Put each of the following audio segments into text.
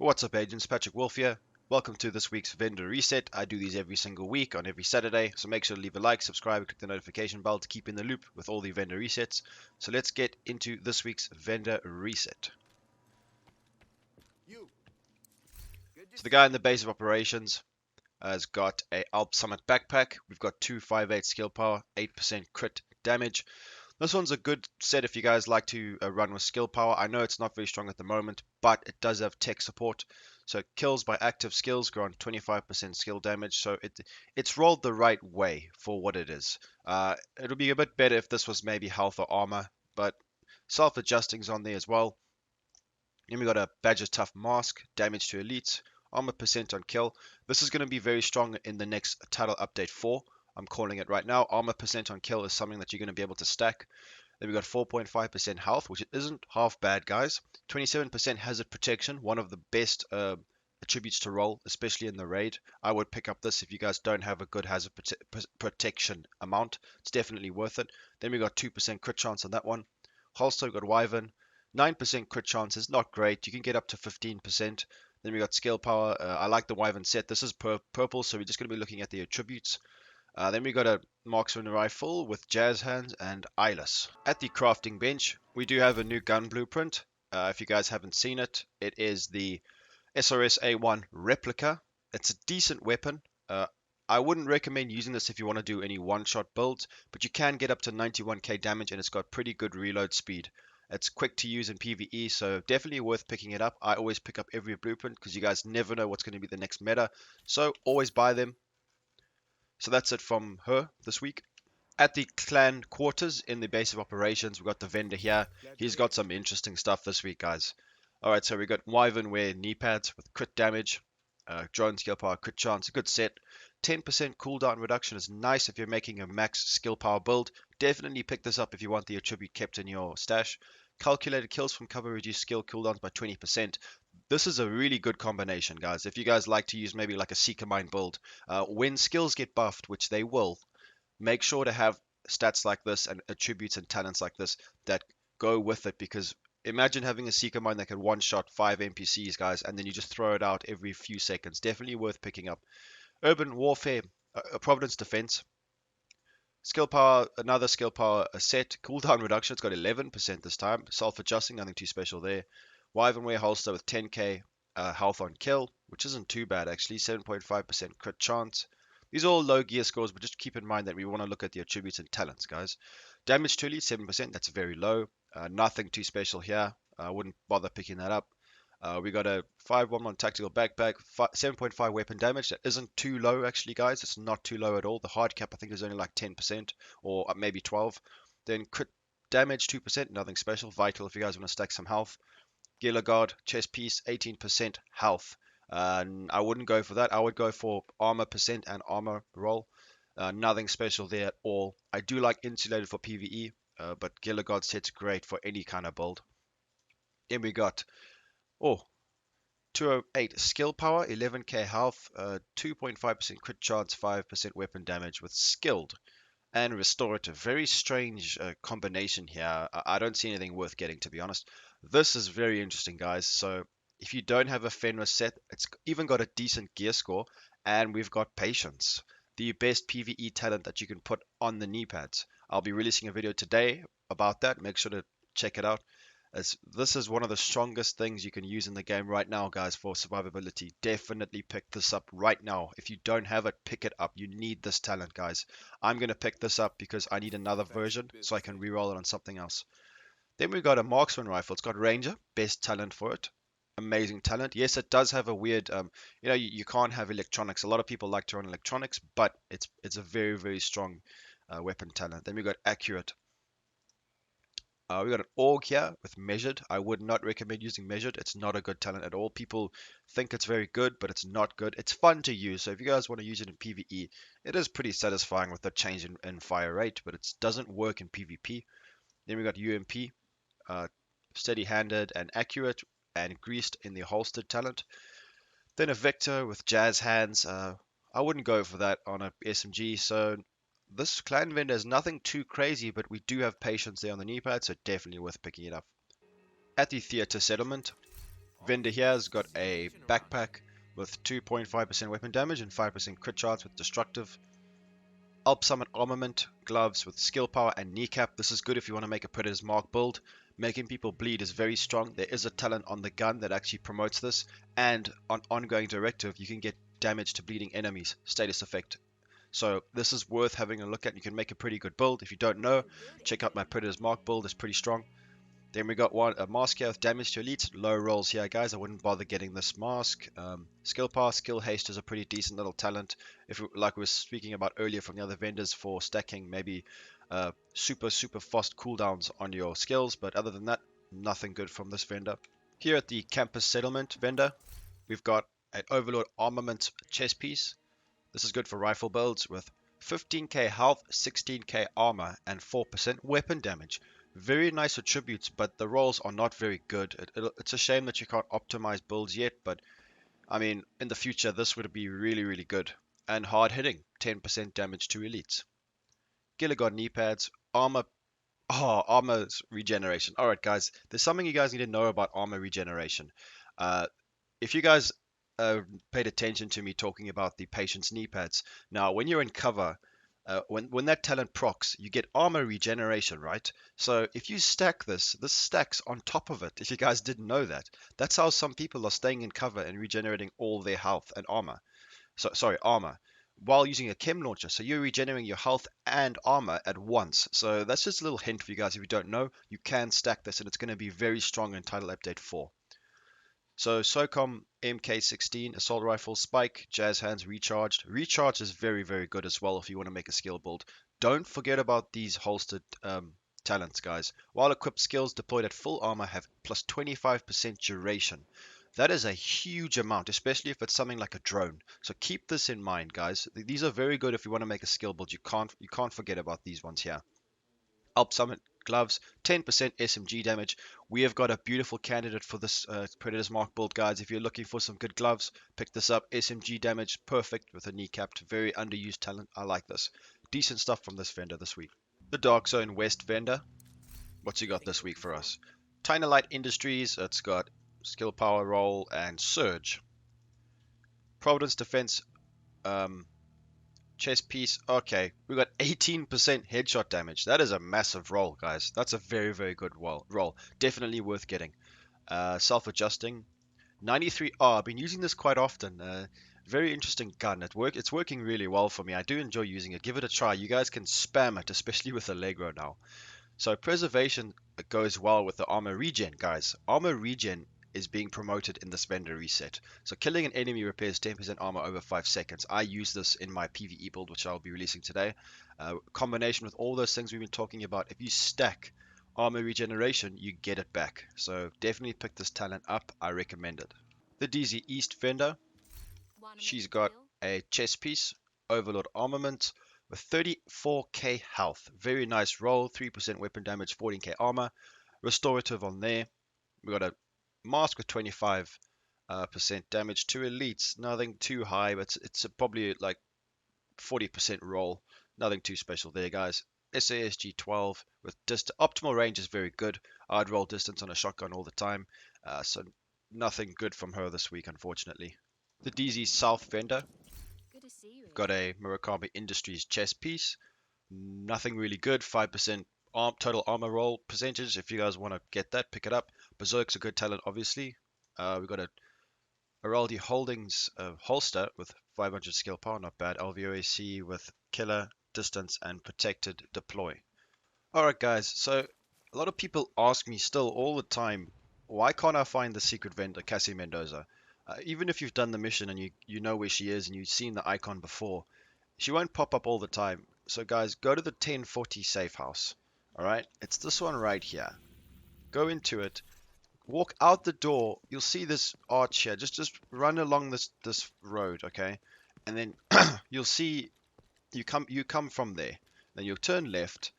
What's up, agents? Patrick Wolf here. Welcome to this week's vendor reset. I do these every single week on every Saturday, so make sure to leave a like, subscribe, and click the notification bell to keep in the loop with all the vendor resets. So let's get into this week's vendor reset. So the guy in the base of operations has got a Alp Summit Backpack. We've got 258 skill power, 8% crit damage. This one's a good set if you guys like to run with skill power. I know it's not very strong at the moment, but it does have tech support. So kills by active skills grant 25% skill damage. So it's rolled the right way for what it is. It'll be a bit better if this was maybe health or armor, but self-adjusting's on there as well. Then we got a Badger Tough Mask, damage to elites, armor percent on kill. This is going to be very strong in the next title update 4. I'm calling it right now. Armor percent on kill is something that you're going to be able to stack. Then we got 4.5% health, which isn't half bad, guys. 27% hazard protection, one of the best attributes to roll, especially in the raid. I would pick up this if you guys don't have a good hazard protection amount. It's definitely worth it. Then we got 2% crit chance on that one. Holster, we got Wyvern. 9% crit chance is not great. You can get up to 15%. Then we got skill power. I like the Wyvern set. This is purple, so we're just going to be looking at the attributes. Then we got a Marksman Rifle with Jazz Hands and Eyeless. At the crafting bench, we do have a new gun blueprint. If you guys haven't seen it, it is the Srs A1 Replica. It's a decent weapon. I wouldn't recommend using this if you want to do any one-shot builds, but you can get up to 91k damage and it's got pretty good reload speed. It's quick to use in PvE, so definitely worth picking it up. I always pick up every blueprint because you guys never know what's going to be the next meta, so always buy them. So that's it from her this week. At the clan quarters in the base of operations, we've got the vendor here. He's got some interesting stuff this week, guys. Alright, so we got Wyvern wear knee pads with crit damage, drone skill power, crit chance, a good set. 10% cooldown reduction is nice if you're making a max skill power build. Definitely pick this up if you want the attribute kept in your stash. Calculated kills from cover reduce skill cooldowns by 20%. This is a really good combination, guys. If you guys like to use maybe like a Seeker Mine build, when skills get buffed, which they will, make sure to have stats like this and attributes and talents like this that go with it, because imagine having a Seeker Mine that can one-shot 5 NPCs, guys, and then you just throw it out every few seconds. Definitely worth picking up. Urban Warfare, Providence Defense. Skill power, another skill power set. Cooldown reduction, it's got 11% this time. Self-adjusting, nothing too special there. Wyvern wear holster with 10k health on kill, which isn't too bad actually. 7.5% crit chance. These are all low gear scores, but just keep in mind that we want to look at the attributes and talents, guys. Damage to elite, 7%, that's very low. Nothing too special here. I wouldn't bother picking that up. We got a 511 tactical backpack, 7.5 weapon damage. That isn't too low actually, guys. It's not too low at all. The hard cap I think is only like 10% or maybe 12. Then crit damage 2%, nothing special. Vital if you guys want to stack some health. Gear Guard, chest piece, 18% health. I wouldn't go for that. I would go for armor percent and armor roll. Nothing special there at all. I do like insulated for PvE, but Gear Guard set's great for any kind of build. Then we got 208 skill power, 11k health, 2.5% crit chance, 5% weapon damage with skilled and restorative. Very strange combination here. I don't see anything worth getting, to be honest. This is very interesting, guys. So if you don't have a Fenris set, it's even got a decent gear score, and we've got patience, the best PvE talent that you can put on the knee pads. I'll be releasing a video today about that. Make sure to check it out, as this is one of the strongest things you can use in the game right now, guys, for survivability. Definitely pick this up right now. If you don't have it, pick it up. You need this talent, guys. I'm going to pick this up because I need another version so I can reroll it on something else. Then we've got a Marksman Rifle. It's got Ranger, best talent for it. Amazing talent. Yes, it does have a weird, you can't have electronics. A lot of people like to run electronics, but it's a very, very strong weapon talent. Then we've got Accurate. We got an Org here with Measured. I would not recommend using Measured. It's not a good talent at all. People think it's very good, but it's not good. It's fun to use, so if you guys want to use it in PvE, it is pretty satisfying with the change in fire rate, but it doesn't work in PvP. Then we got UMP, Steady-Handed and Accurate, and Greased in the Holstered talent. Then a Vector with Jazz Hands. I wouldn't go for that on a SMG, so this clan vendor is nothing too crazy, but we do have patience there on the knee pad, so definitely worth picking it up. At the theater settlement, vendor here has got a backpack with 2.5% weapon damage and 5% crit chance with destructive. Alp Summit armament, gloves with skill power and kneecap. This is good if you want to make a Predator's Mark build. Making people bleed is very strong. There is a talent on the gun that actually promotes this, and on ongoing directive you can get damage to bleeding enemies, status effect. So this is worth having a look at. You can make a pretty good build. If you don't know, check out my Predator's Mark build. It's pretty strong. Then we got a mask here with damage to elites. Low rolls here, guys. I wouldn't bother getting this mask. Skill power, skill haste is a pretty decent little talent. If like we were speaking about earlier from the other vendors for stacking, maybe super fast cooldowns on your skills. But other than that, nothing good from this vendor. Here at the campus settlement vendor, we've got an Overlord armament chest piece. This is good for rifle builds with 15k health, 16k armor, and 4% weapon damage. Very nice attributes, but the rolls are not very good. It's a shame that you can't optimize builds yet, but I mean, in the future, this would be really good. And hard hitting, 10% damage to elites. Gilligod knee pads, armor. Oh, armor's regeneration. Alright, guys, there's something you guys need to know about armor regeneration. Uh, if you guys paid attention to me talking about the patient's knee pads, now when you're in cover, when that talent procs, you get armor regeneration, right? So if you stack this stacks on top of it. If you guys didn't know that, that's how some people are staying in cover and regenerating all their health and armor. So sorry, armor, while using a chem launcher. So you're regenerating your health and armor at once. So that's just a little hint for you guys. If you don't know, you can stack this, and it's going to be very strong in Title Update 4. So Socom MK16 assault rifle, spike, jazz hands, recharged. Recharge is very good as well if you want to make a skill build. Don't forget about these holstered talents, guys. While equipped, skills deployed at full armor have plus 25% duration. That is a huge amount, especially if it's something like a drone. So keep this in mind, guys. These are very good if you want to make a skill build. You can't forget about these ones here. Alp Summit gloves, 10% SMG damage. We have got a beautiful candidate for this Predator's Mark build, guys. If you're looking for some good gloves, pick this up. SMG damage, perfect with a kneecapped. Very underused talent. I like this. Decent stuff from this vendor this week. The Dark Zone West vendor. What's you got this week for us? Tiny Light Industries. It's got skill power roll and surge. Providence Defense chest piece. Okay, we got 18% headshot damage. That is a massive roll, guys. That's a very good roll. Definitely worth getting. Self-adjusting. 93R. I've been using this quite often. Very interesting gun. It's working really well for me. I do enjoy using it. Give it a try. You guys can spam it, especially with Allegro now. So preservation goes well with the armor regen, guys. Armor regen is being promoted in this vendor reset. So killing an enemy repairs 10% armor over 5 seconds. I use this in my PvE build, which I'll be releasing today. Combination with all those things we've been talking about. If you stack armor regeneration, you get it back. So definitely pick this talent up. I recommend it. The DZ East vendor. She's got a chest piece, Overlord armament with 34k health. Very nice roll, 3% weapon damage, 14k armor. Restorative on there. We got a mask with 25% damage to elites. Nothing too high, but it's probably like 40% roll. Nothing too special there, guys. SASG 12 with optimal range is very good. I'd roll distance on a shotgun all the time, so nothing good from her this week, unfortunately. The DZ South vendor. Got a Murakami Industries chest piece. Nothing really good. 5% total armor roll percentage. If you guys want to get that, pick it up. Berserk's a good talent, obviously. We've got a Araldi Holdings holster with 500 skill power. Not bad. LVOAC with killer, distance, and protected deploy. Alright, guys. So a lot of people ask me still all the time, why can't I find the secret vendor, Cassie Mendoza? Even if you've done the mission and you know where she is and you've seen the icon before, she won't pop up all the time. So guys, go to the 1040 safe house. Alright, it's this one right here. Go into it, walk out the door, you'll see this arch here. Just run along this road, okay? And then you'll see you come from there. Then you'll turn left,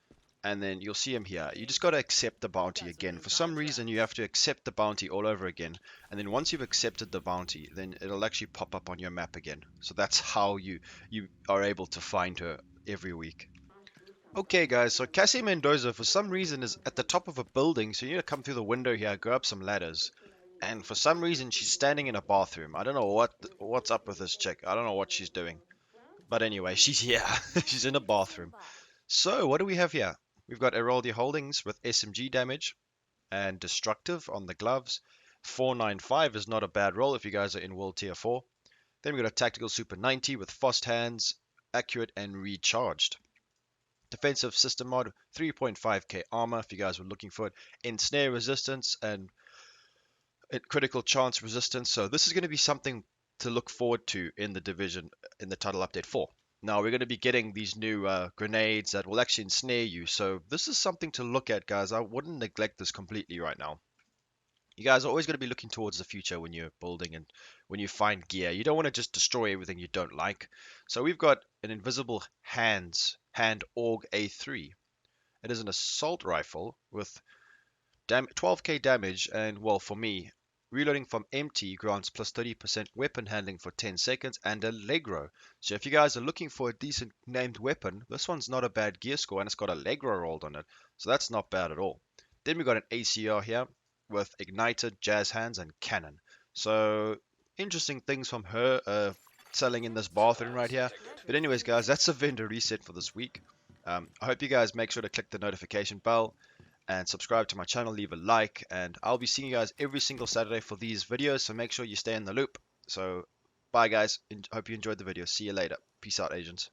and then you'll see him here. You just got to accept the bounty again. For some reason, you have to accept the bounty all over again. And then once you've accepted the bounty, then it'll actually pop up on your map again. So that's how you are able to find her every week. Okay, guys, so Cassie Mendoza, for some reason, is at the top of a building. So you need to come through the window here, go up some ladders. And for some reason, she's standing in a bathroom. I don't know what's up with this chick. I don't know what she's doing. But anyway, she's here. She's in a bathroom. So, what do we have here? We've got Heraldia Holdings with SMG damage and destructive on the gloves. 495 is not a bad roll if you guys are in World Tier 4. Then we've got a Tactical Super 90 with fast hands, accurate and recharged. Defensive System Mod, 3.5k armor if you guys were looking for it. Ensnare resistance and critical chance resistance. So this is going to be something to look forward to in the division in the title update 4. Now we're going to be getting these new grenades that will actually ensnare you. So this is something to look at, guys. I wouldn't neglect this completely right now. You guys are always going to be looking towards the future when you're building and when you find gear. You don't want to just destroy everything you don't like. So we've got an invisible hand AUG A3. It is an assault rifle with 12k damage, and well, for me, reloading from empty grants plus 30% weapon handling for 10 seconds and Allegro. So if you guys are looking for a decent named weapon, this one's not a bad gear score and it's got Allegro rolled on it. So that's not bad at all. Then we got an ACR here with ignited, jazz hands, and cannon. So interesting things from her selling in this bathroom right here. But anyways, guys, that's a vendor reset for this week. I hope you guys make sure to click the notification bell and subscribe to my channel, leave a like, and I'll be seeing you guys every single Saturday for these videos, so make sure you stay in the loop. So bye guys, hope you enjoyed the video. See you later. Peace out, agents.